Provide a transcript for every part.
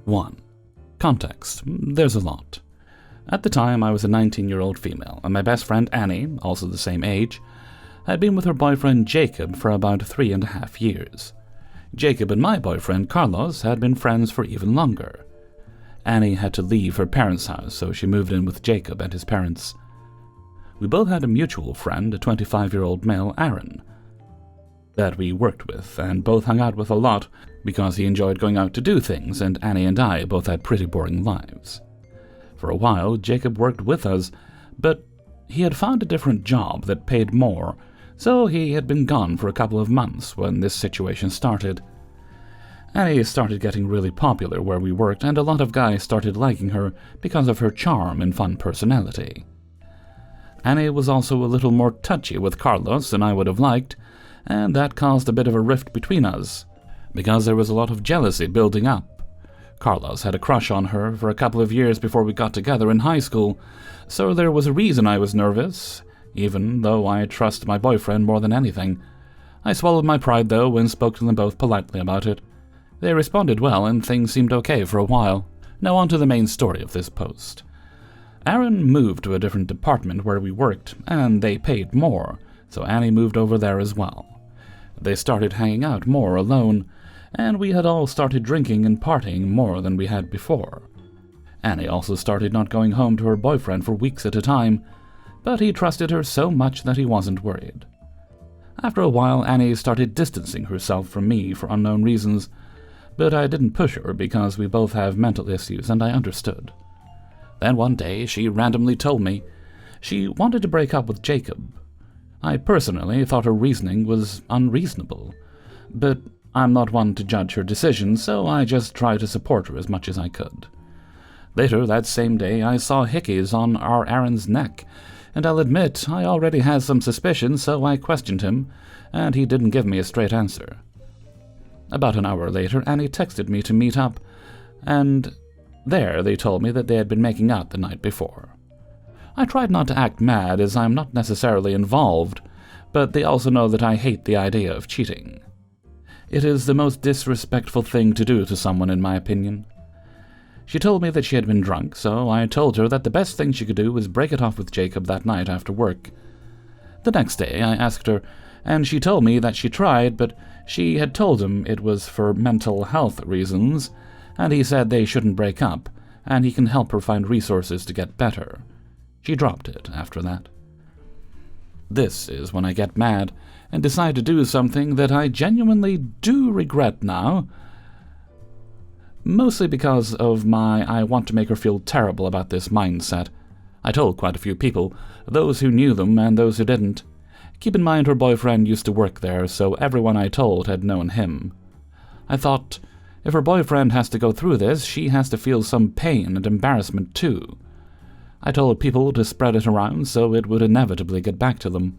1. Context. There's a lot. At the time, I was a 19-year-old female, and my best friend Annie, also the same age, had been with her boyfriend Jacob for about 3.5 years. Jacob and my boyfriend Carlos had been friends for even longer. Annie had to leave her parents' house, so she moved in with Jacob and his parents. We both had a mutual friend, a 25-year-old male, Aaron, that we worked with, and both hung out with a lot because he enjoyed going out to do things, and Annie and I both had pretty boring lives. For a while, Jacob worked with us, but he had found a different job that paid more, so he had been gone for a couple of months when this situation started. Annie started getting really popular where we worked, and a lot of guys started liking her because of her charm and fun personality. Annie was also a little more touchy with Carlos than I would have liked, and that caused a bit of a rift between us, because there was a lot of jealousy building up. Carlos had a crush on her for a couple of years before we got together in high school, so there was a reason I was nervous, even though I trust my boyfriend more than anything. I swallowed my pride, though, and spoke to them both politely about it. They responded well, and things seemed okay for a while. Now on to the main story of this post. Aaron moved to a different department where we worked, and they paid more, so Annie moved over there as well. They started hanging out more alone, and we had all started drinking and partying more than we had before. Annie also started not going home to her boyfriend for weeks at a time, but he trusted her so much that he wasn't worried. After a while, Annie started distancing herself from me for unknown reasons, but I didn't push her because we both have mental issues and I understood. Then one day, she randomly told me she wanted to break up with Jacob. I personally thought her reasoning was unreasonable, but I'm not one to judge her decisions, so I just tried to support her as much as I could. Later that same day, I saw hickeys on our Aaron's neck, and I'll admit I already had some suspicions, so I questioned him, and he didn't give me a straight answer. About an hour later, Annie texted me to meet up, and there they told me that they had been making out the night before. I tried not to act mad, as I'm not necessarily involved, but they also know that I hate the idea of cheating. It is the most disrespectful thing to do to someone, in my opinion. She told me that she had been drunk, so I told her that the best thing she could do was break it off with Jacob that night after work. The next day I asked her, and she told me that she tried, but she had told him it was for mental health reasons, and he said they shouldn't break up, and he can help her find resources to get better. She dropped it after that. This is when I get mad and decide to do something that I genuinely do regret now, mostly because of my I want to make her feel terrible about this mindset. I told quite a few people, those who knew them and those who didn't. Keep in mind her boyfriend used to work there, so everyone I told had known him. I thought, if her boyfriend has to go through this, she has to feel some pain and embarrassment too. I told people to spread it around so it would inevitably get back to them.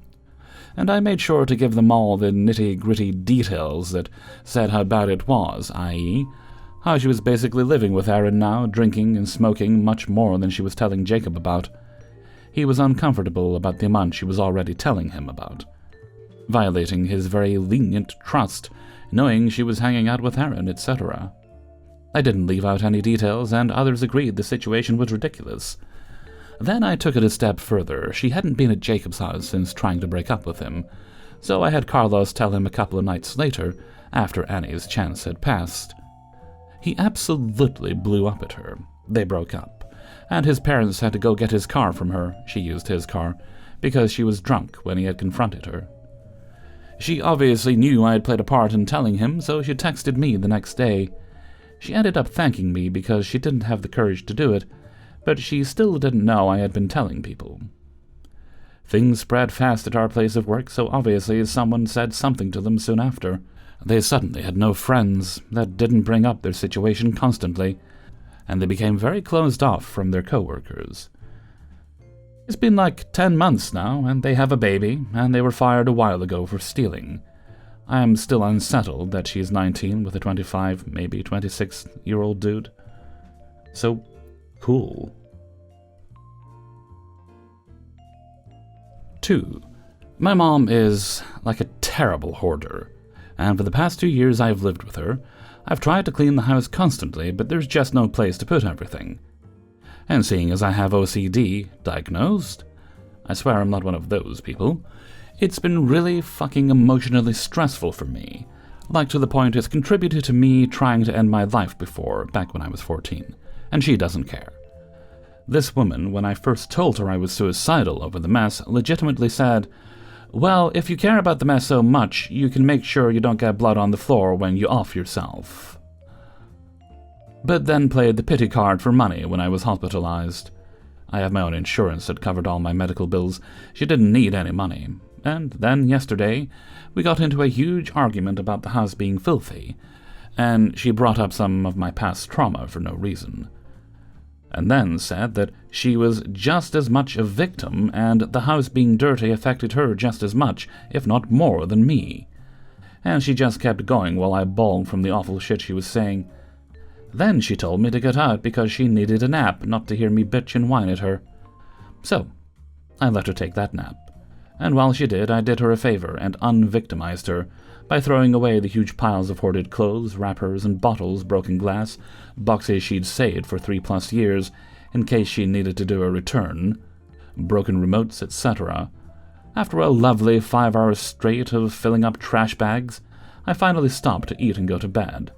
And I made sure to give them all the nitty-gritty details that said how bad it was, i.e., how she was basically living with Aaron now, drinking and smoking much more than she was telling Jacob about. He was uncomfortable about the amount she was already telling him about, violating his very lenient trust, knowing she was hanging out with Aaron, etc. I didn't leave out any details, and others agreed the situation was ridiculous. Then I took it a step further. She hadn't been at Jacob's house since trying to break up with him, so I had Carlos tell him a couple of nights later, after Annie's chance had passed. He absolutely blew up at her. They broke up, and his parents had to go get his car from her. She used his car, because she was drunk when he had confronted her. She obviously knew I had played a part in telling him, so she texted me the next day. She ended up thanking me because she didn't have the courage to do it, but she still didn't know I had been telling people. Things spread fast at our place of work, so obviously someone said something to them soon after. They suddenly had no friends that didn't bring up their situation constantly, and they became very closed off from their co-workers. It's been like 10 months now, and they have a baby, and they were fired a while ago for stealing. I am still unsettled that she's 19 with a 25, maybe 26-year-old dude. So cool. 2. My mom is like a terrible hoarder, and for the past 2 years I've lived with her, I've tried to clean the house constantly, but there's just no place to put everything. And seeing as I have OCD diagnosed, I swear I'm not one of those people, it's been really fucking emotionally stressful for me, like to the point it's contributed to me trying to end my life before, back when I was 14, and she doesn't care. This woman, when I first told her I was suicidal over the mess, legitimately said, "Well, if you care about the mess so much, you can make sure you don't get blood on the floor when you off yourself." But then played the pity card for money when I was hospitalized. I have my own insurance that covered all my medical bills. She didn't need any money. And then yesterday, we got into a huge argument about the house being filthy, and she brought up some of my past trauma for no reason. And then said that she was just as much a victim and the house being dirty affected her just as much, if not more, than me. And she just kept going while I bawled from the awful shit she was saying. Then she told me to get out because she needed a nap, not to hear me bitch and whine at her. So, I let her take that nap. And while she did, I did her a favor and unvictimized her by throwing away the huge piles of hoarded clothes, wrappers, and bottles, broken glass, boxes she'd saved for 3+ years in case she needed to do a return, broken remotes, etc. After a lovely 5 hours straight of filling up trash bags, I finally stopped to eat and go to bed.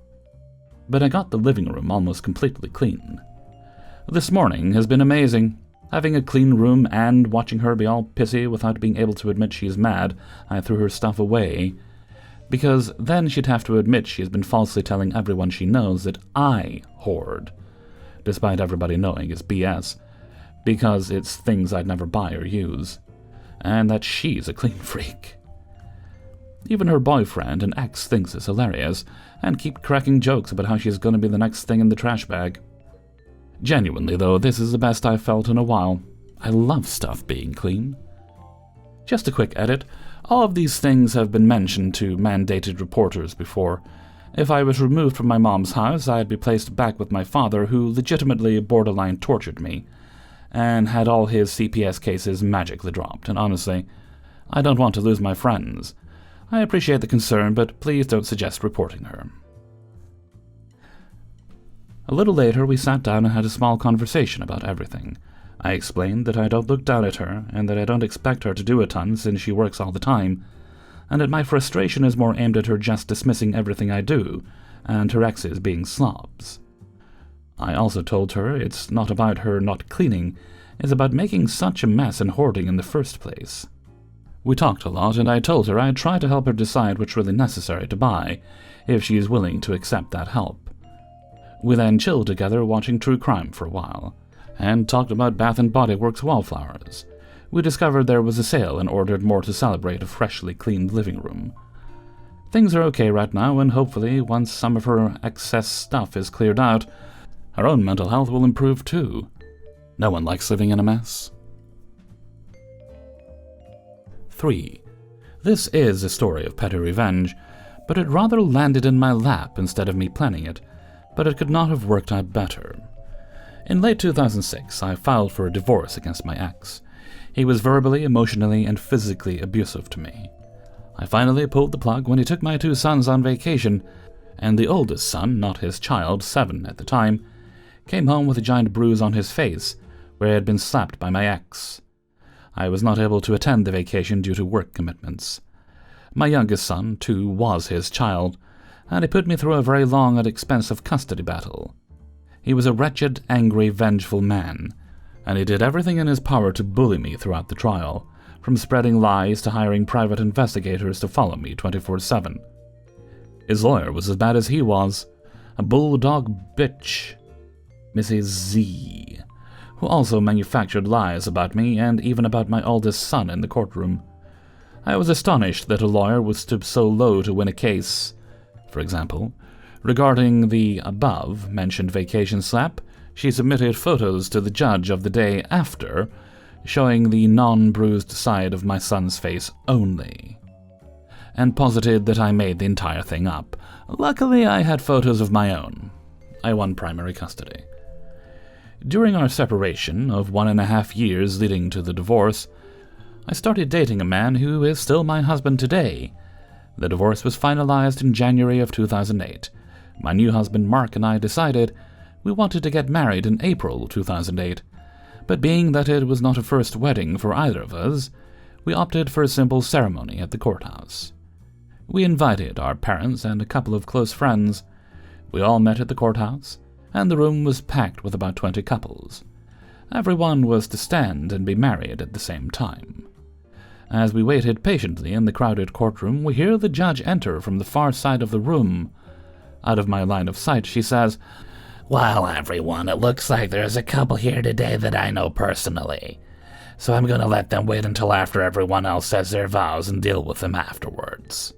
But I got the living room almost completely clean. This morning has been amazing. Having a clean room and watching her be all pissy without being able to admit she's mad, I threw her stuff away, because then she'd have to admit she's been falsely telling everyone she knows that I hoard, despite everybody knowing it's BS, because it's things I'd never buy or use, and that she's a clean freak. Even her boyfriend and ex thinks it's hilarious, and keep cracking jokes about how she's gonna be the next thing in the trash bag. Genuinely, though, this is the best I've felt in a while. I love stuff being clean. Just a quick edit. All of these things have been mentioned to mandated reporters before. If I was removed from my mom's house, I'd be placed back with my father, who legitimately borderline tortured me, and had all his CPS cases magically dropped, and honestly, I don't want to lose my friends. I appreciate the concern, but please don't suggest reporting her. A little later, we sat down and had a small conversation about everything. I explained that I don't look down at her, and that I don't expect her to do a ton since she works all the time, and that my frustration is more aimed at her just dismissing everything I do, and her exes being slobs. I also told her it's not about her not cleaning, it's about making such a mess and hoarding in the first place. We talked a lot, and I told her I'd try to help her decide what's really necessary to buy, if she is willing to accept that help. We then chilled together watching true crime for a while, and talked about Bath & Body Works wallflowers. We discovered there was a sale and ordered more to celebrate a freshly cleaned living room. Things are okay right now, and hopefully, once some of her excess stuff is cleared out, her own mental health will improve too. No one likes living in a mess. 3. This is a story of PettyRevenge, but it rather landed in my lap instead of me planning it, but it could not have worked out better. In late 2006, I filed for a divorce against my ex. He was verbally, emotionally, and physically abusive to me. I finally pulled the plug when he took my 2 sons on vacation, and the oldest son, not his child, 7 at the time, came home with a giant bruise on his face, where he had been slapped by my ex. I was not able to attend the vacation due to work commitments. My youngest son, too, was his child, and he put me through a very long and expensive custody battle. He was a wretched, angry, vengeful man, and he did everything in his power to bully me throughout the trial, from spreading lies to hiring private investigators to follow me 24/7. His lawyer was as bad as he was, a bulldog bitch, Mrs. Z, who also manufactured lies about me and even about my oldest son in the courtroom. I was astonished that a lawyer would stoop so low to win a case. For example, regarding the above-mentioned vacation slap, she submitted photos to the judge of the day after, showing the non-bruised side of my son's face only, and posited that I made the entire thing up. Luckily, I had photos of my own. I won primary custody. During our separation of 1.5 years leading to the divorce, I started dating a man who is still my husband today. The divorce was finalized in January of 2008, My new husband Mark and I decided we wanted to get married in April 2008, but being that it was not a first wedding for either of us, we opted for a simple ceremony at the courthouse. We invited our parents and a couple of close friends. We all met at the courthouse, and the room was packed with about 20 couples. Everyone was to stand and be married at the same time. As we waited patiently in the crowded courtroom, we hear the judge enter from the far side of the room. Out of my line of sight, she says, "Well, everyone, it looks like there's a couple here today that I know personally. So I'm going to let them wait until after everyone else says their vows and deal with them afterwards."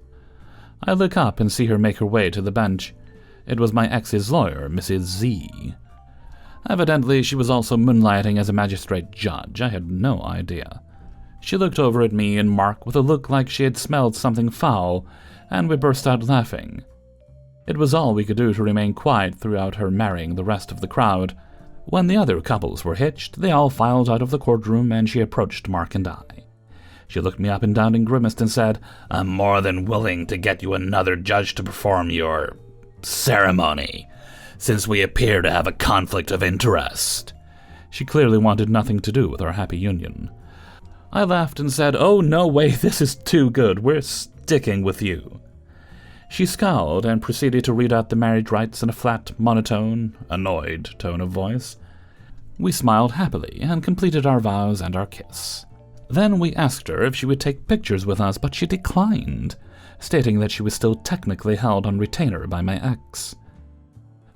I look up and see her make her way to the bench. It was my ex's lawyer, Mrs. Z. Evidently, she was also moonlighting as a magistrate judge. I had no idea. She looked over at me and Mark with a look like she had smelled something foul, and we burst out laughing. It was all we could do to remain quiet throughout her marrying the rest of the crowd. When the other couples were hitched, they all filed out of the courtroom and she approached Mark and I. She looked me up and down and grimaced and said, "I'm more than willing to get you another judge to perform your ceremony, since we appear to have a conflict of interest." She clearly wanted nothing to do with our happy union. I laughed and said, "Oh, no way, this is too good. We're sticking with you." She scowled and proceeded to read out the marriage rites in a flat, monotone, annoyed tone of voice. We smiled happily and completed our vows and our kiss. Then we asked her if she would take pictures with us, but she declined, stating that she was still technically held on retainer by my ex.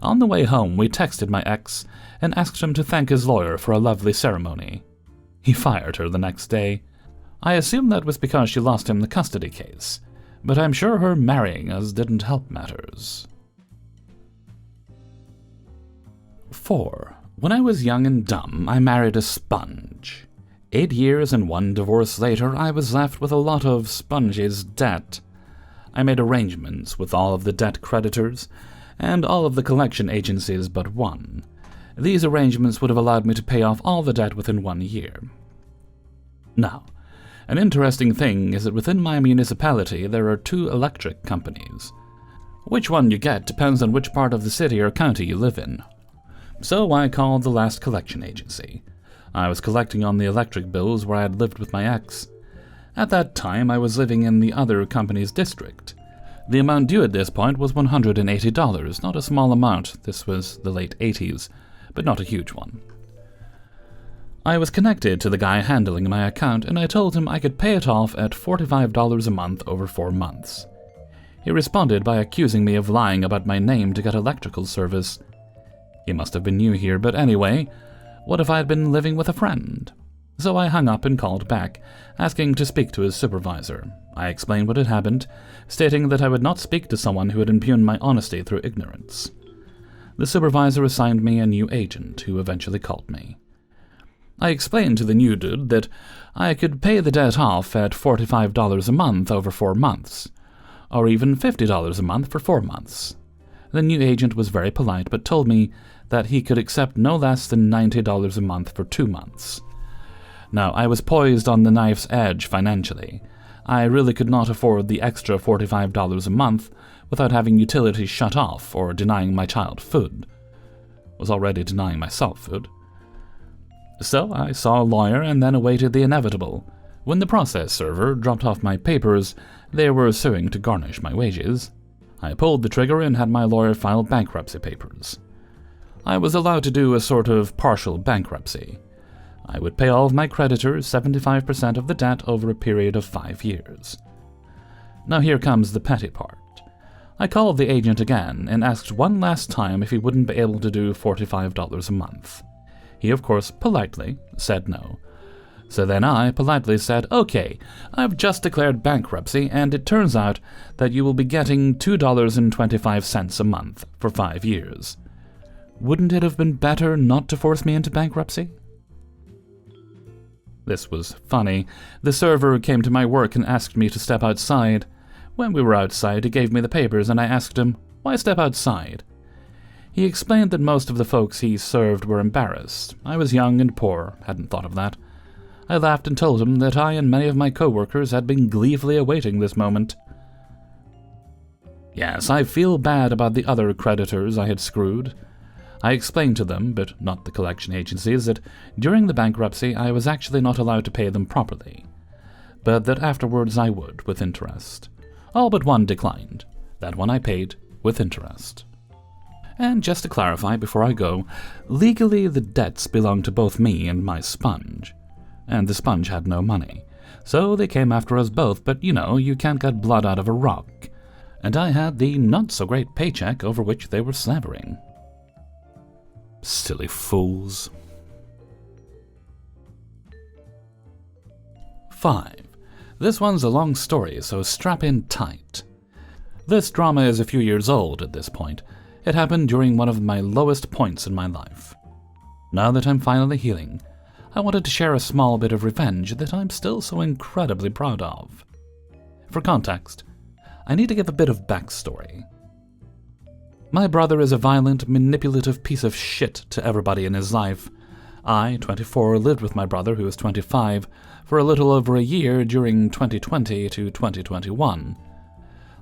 On the way home, we texted my ex and asked him to thank his lawyer for a lovely ceremony. He fired her the next day. I assume that was because she lost him the custody case, but I'm sure her marrying us didn't help matters. 4. When I was young and dumb, I married a sponge. 8 years and 1 divorce later, I was left with a lot of Sponge's debt. I made arrangements with all of the debt creditors and all of the collection agencies but one. These arrangements would have allowed me to pay off all the debt within 1 year. Now, an interesting thing is that within my municipality there are 2 electric companies. Which one you get depends on which part of the city or county you live in. So I called the last collection agency. I was collecting on the electric bills where I had lived with my ex. At that time, I was living in the other company's district. The amount due at this point was $180, not a small amount. This was the late 80s, but not a huge one. I was connected to the guy handling my account, and I told him I could pay it off at $45 a month over 4 months. He responded by accusing me of lying about my name to get electrical service. He must have been new here, but anyway, what if I had been living with a friend? So I hung up and called back, asking to speak to his supervisor. I explained what had happened, stating that I would not speak to someone who had impugned my honesty through ignorance. The supervisor assigned me a new agent, who eventually called me. I explained to the new dude that I could pay the debt off at $45 a month over 4 months, or even $50 a month for 4 months. The new agent was very polite, but told me that he could accept no less than $90 a month for 2 months. Now, I was poised on the knife's edge financially. I really could not afford the extra $45 a month without having utilities shut off or denying my child food. Was already denying myself food. So I saw a lawyer and then awaited the inevitable. When the process server dropped off my papers, they were suing to garnish my wages. I pulled the trigger and had my lawyer file bankruptcy papers. I was allowed to do a sort of partial bankruptcy. I would pay all of my creditors 75% of the debt over a period of 5 years. Now here comes the petty part. I called the agent again and asked one last time if he wouldn't be able to do $45 a month. He, of course, politely said no. So then I politely said, "Okay, I've just declared bankruptcy, and it turns out that you will be getting $2.25 a month for 5 years. Wouldn't it have been better not to force me into bankruptcy?" This was funny. The server came to my work and asked me to step outside. When we were outside, he gave me the papers, and I asked him, "Why step outside?" He explained that most of the folks he served were embarrassed. I was young and poor, hadn't thought of that. I laughed and told him that I and many of my co-workers had been gleefully awaiting this moment. Yes, I feel bad about the other creditors I had screwed. I explained to them, but not the collection agencies, that during the bankruptcy I was actually not allowed to pay them properly, but that afterwards I would, with interest. All but one declined. That one I paid with interest. And just to clarify before I go, legally the debts belonged to both me and my sponge. And the sponge had no money. So they came after us both, but you can't get blood out of a rock. And I had the not-so-great paycheck over which they were slavering. Silly fools. 5. This one's a long story, so strap in tight. This drama is a few years old at this point. It happened during one of my lowest points in my life. Now that I'm finally healing, I wanted to share a small bit of revenge that I'm still so incredibly proud of. For context, I need to give a bit of backstory. My brother is a violent, manipulative piece of shit to everybody in his life. I, 24, lived with my brother, who was 25, for a little over a year during 2020 to 2021.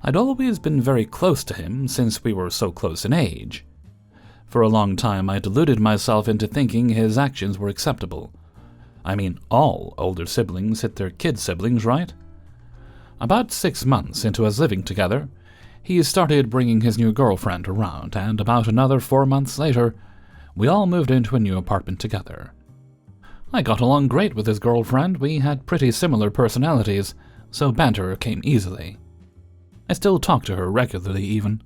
I'd always been very close to him since we were so close in age. For a long time I deluded myself into thinking his actions were acceptable. I mean, all older siblings hit their kid siblings, right? About 6 months into us living together, he started bringing his new girlfriend around, and about another 4 months later, we all moved into a new apartment together. I got along great with his girlfriend. We had pretty similar personalities, so banter came easily. I still talk to her regularly, even.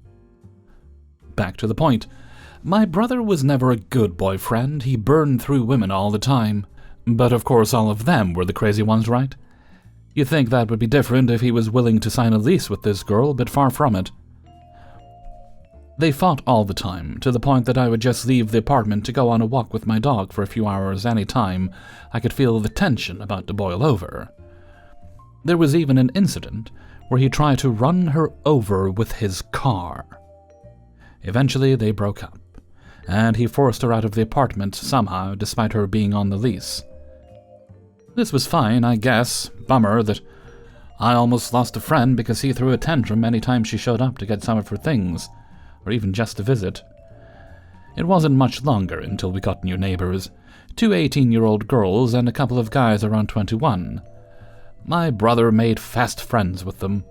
Back to the point. My brother was never a good boyfriend. He burned through women all the time. But of course all of them were the crazy ones, right? You'd think that would be different if he was willing to sign a lease with this girl, but far from it. They fought all the time, to the point that I would just leave the apartment to go on a walk with my dog for a few hours any time I could feel the tension about to boil over. There was even an incident where he tried to run her over with his car. Eventually they broke up, and he forced her out of the apartment somehow, despite her being on the lease. This was fine, I guess. Bummer that I almost lost a friend because he threw a tantrum any time she showed up to get some of her things, or even just to visit. It wasn't much longer until we got new neighbors, 2 18-year-old girls and a couple of guys around 21. My brother made fast friends with them.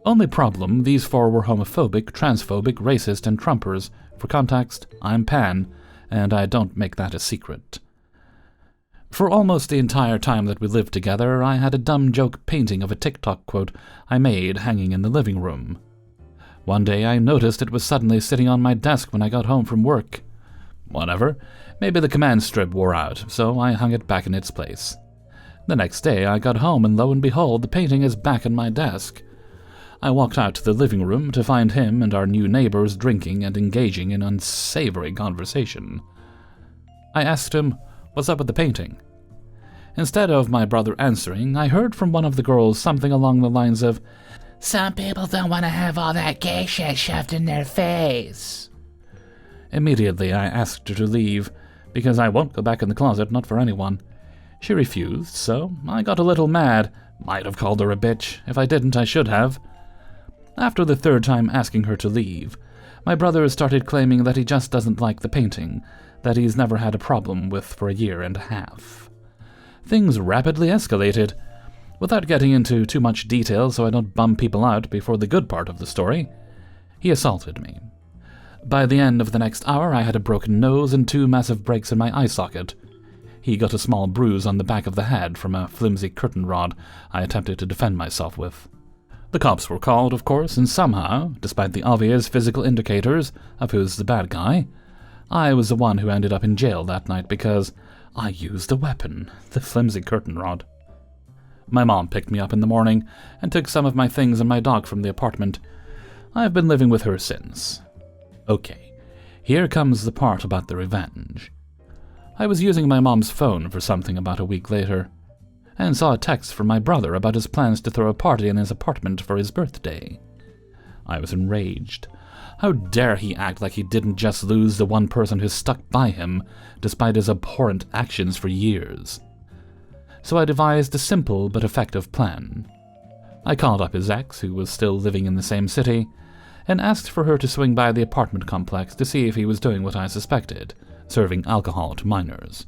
Only problem, these 4 were homophobic, transphobic, racist, and Trumpers. For context, I'm pan, and I don't make that a secret. For almost the entire time that we lived together, I had a dumb joke painting of a TikTok quote I made hanging in the living room. One day I noticed it was suddenly sitting on my desk when I got home from work. Whatever, maybe the command strip wore out, so I hung it back in its place. The next day I got home and lo and behold, the painting is back on my desk. I walked out to the living room to find him and our new neighbors drinking and engaging in unsavory conversation. I asked him, "What's up with the painting?" Instead of my brother answering, I heard from one of the girls something along the lines of, "Some people don't want to have all that gay shit shoved in their face." Immediately I asked her to leave, because I won't go back in the closet, not for anyone. She refused, so I got a little mad. Might have called her a bitch. If I didn't, I should have. After the 3rd time asking her to leave, my brother started claiming that he just doesn't like the painting, that he's never had a problem with for a year and a half. Things rapidly escalated. Without getting into too much detail so I don't bum people out before the good part of the story, he assaulted me. By the end of the next hour, I had a broken nose and 2 massive breaks in my eye socket. He got a small bruise on the back of the head from a flimsy curtain rod I attempted to defend myself with. The cops were called, of course, and somehow, despite the obvious physical indicators of who's the bad guy, I was the one who ended up in jail that night because I used a weapon, the flimsy curtain rod. My mom picked me up in the morning and took some of my things and my dog from the apartment. I've been living with her since. Okay, here comes the part about the revenge. I was using my mom's phone for something about a week later, and saw a text from my brother about his plans to throw a party in his apartment for his birthday. I was enraged. How dare he act like he didn't just lose the one person who stuck by him, despite his abhorrent actions for years. So I devised a simple but effective plan. I called up his ex, who was still living in the same city, and asked for her to swing by the apartment complex to see if he was doing what I suspected, serving alcohol to minors.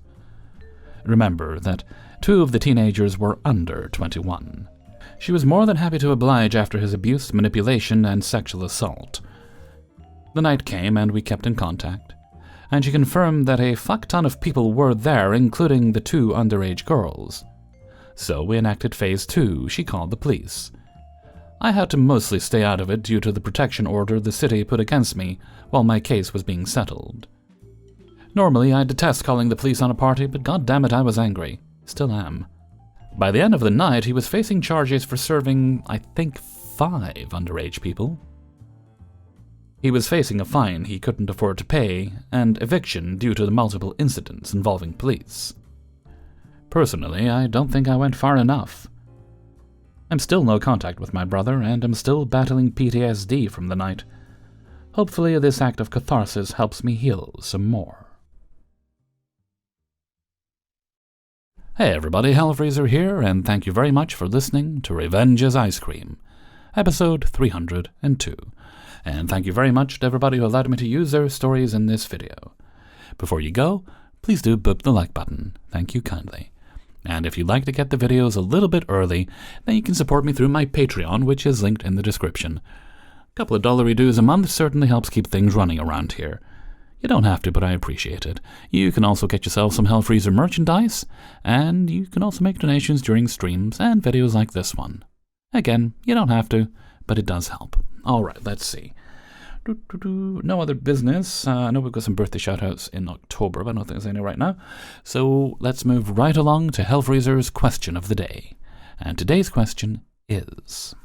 Remember that 2 of the teenagers were under 21. She was more than happy to oblige after his abuse, manipulation, and sexual assault. The night came and we kept in contact, and she confirmed that a fuck ton of people were there, including the 2 underage girls. So we enacted phase 2, she called the police. I had to mostly stay out of it due to the protection order the city put against me while my case was being settled. Normally, I detest calling the police on a party, but goddammit I was angry. Still am. By the end of the night, he was facing charges for serving, I think, 5 underage people. He was facing a fine he couldn't afford to pay, and eviction due to the multiple incidents involving police. Personally, I don't think I went far enough. I'm still no contact with my brother, and am still battling PTSD from the night. Hopefully this act of catharsis helps me heal some more. Hey everybody, Hellfreezer here, and thank you very much for listening to Revenge is Ice Cream, episode 302. And thank you very much to everybody who allowed me to use their stories in this video. Before you go, please do boop the like button. Thank you kindly. And if you'd like to get the videos a little bit early, then you can support me through my Patreon, which is linked in the description. A couple of $1 dues a month certainly helps keep things running around here. You don't have to, but I appreciate it. You can also get yourself some Hellfreezer merchandise, and you can also make donations during streams and videos like this one. Again, you don't have to, but it does help. Alright, let's see. No other business. I know we've got some birthday shoutouts in October, but I don't think there's any right now. So let's move right along to Hellfreezer's question of the day. And today's question is,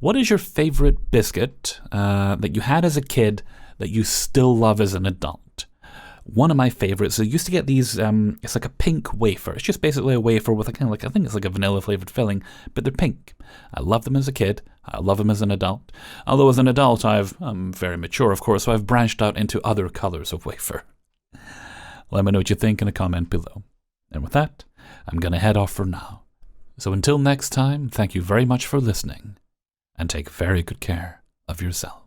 what is your favorite biscuit that you had as a kid that you still love as an adult? One of my favorites, I used to get these, it's like a pink wafer. It's just basically a wafer with a kind of like, I think it's like a vanilla flavored filling, but they're pink. I loved them as a kid. I love them as an adult. Although as an adult, I'm very mature, of course, so I've branched out into other colors of wafer. Let me know what you think in a comment below. And with that, I'm going to head off for now. So until next time, thank you very much for listening, and take very good care of yourself.